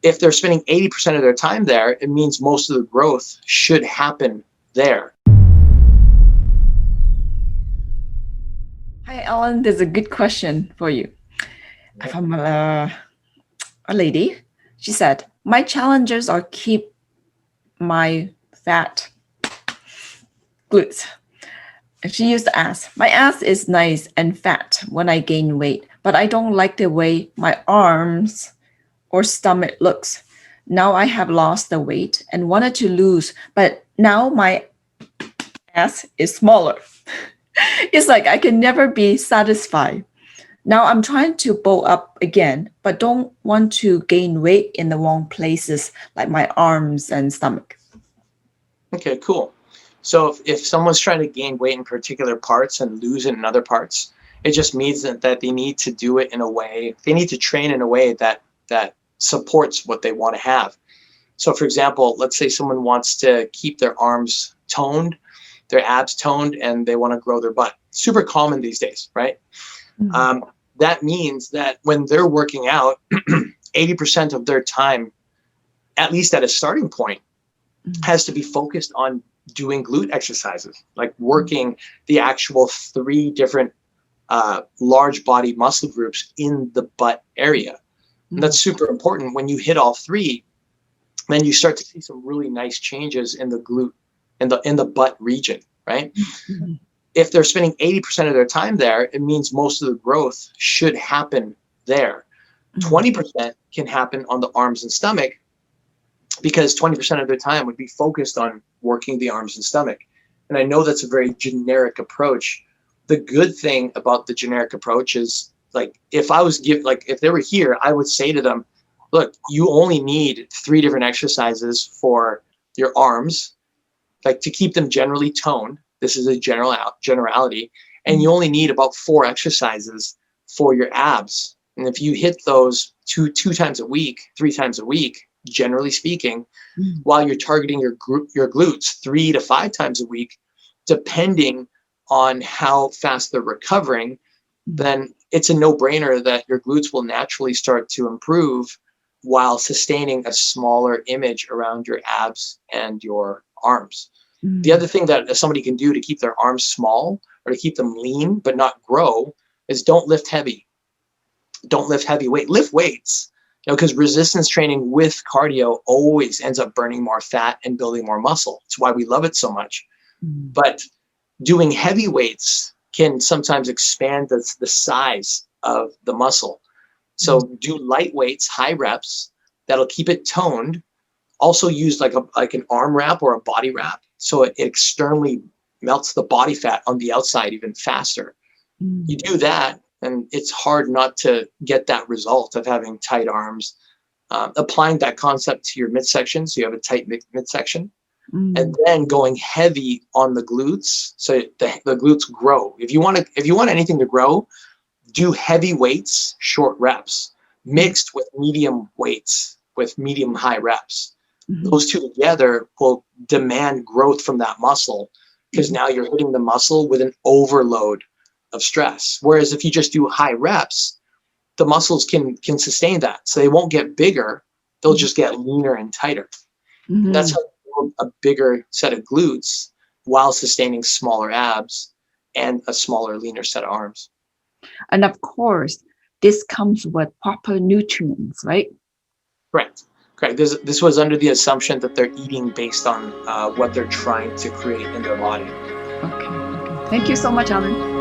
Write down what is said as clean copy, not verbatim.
if they're spending 80% of their time there, it means most of the growth should happen there. Hi, Allan. There's a good question for you. From a lady. She said, my challenges are keep my fat glutes. And she used to ask, my ass is nice and fat when I gain weight, but I don't like the way my arms or stomach looks. Now I have lost the weight and wanted to lose, but now my ass is smaller. It's like I can never be satisfied. Now I'm trying to bow up again, but don't want to gain weight in the wrong places, like my arms and stomach. Okay, cool. So if someone's trying to gain weight in particular parts and lose it in other parts, it just means that they need to do it in a way, they need to train in a way that supports what they want to have. So for example, let's say someone wants to keep their arms toned, their abs toned, and they want to grow their butt. Super common these days, right? Mm-hmm. That means that when they're working out, 80% of their time, at least at a starting point, has to be focused on doing glute exercises, like working the actual 3 different large body muscle groups in the butt area. And that's super important. When you hit all 3, then you start to see some really nice changes in the glute, in the butt region, right? Mm-hmm. If they're spending 80% of their time there, it means most of the growth should happen there. 20% can happen on the arms and stomach, because 20% of their time would be focused on working the arms and stomach. And I know that's a very generic approach. The good thing about the generic approach is, like, if they were here, I would say to them, look, you only need 3 different exercises for your arms, like to keep them generally toned. This is a generality. And you only need about 4 exercises for your abs. And if you hit those two times a week, 3 times a week, generally speaking, while you're targeting your glutes 3 to 5 times a week, depending on how fast they're recovering, then it's a no-brainer that your glutes will naturally start to improve while sustaining a smaller image around your abs and your arms. The other thing that somebody can do to keep their arms small or to keep them lean but not grow is don't lift heavy. Don't lift heavy weight. Lift weights, because resistance training with cardio always ends up burning more fat and building more muscle. It's why we love it so much. But doing heavy weights can sometimes expand the size of the muscle. So do light weights, high reps, that'll keep it toned. Also use like an arm wrap or a body wrap, so it externally melts the body fat on the outside even faster. You do that, and it's hard not to get that result of having tight arms. Applying that concept to your midsection, so you have a tight midsection, and then going heavy on the glutes, so the glutes grow. If you want anything to grow, do heavy weights, short reps, mixed with medium weights with medium high reps. Those 2 together will demand growth from that muscle, because now you're hitting the muscle with an overload of stress. Whereas if you just do high reps, the muscles can sustain that. So they won't get bigger. They'll just get leaner and tighter. And that's how you build a bigger set of glutes while sustaining smaller abs and a smaller, leaner set of arms. And of course, this comes with proper nutrients, right? Correct. This was under the assumption that they're eating based on what they're trying to create in their body. Okay. Thank you so much, Allan.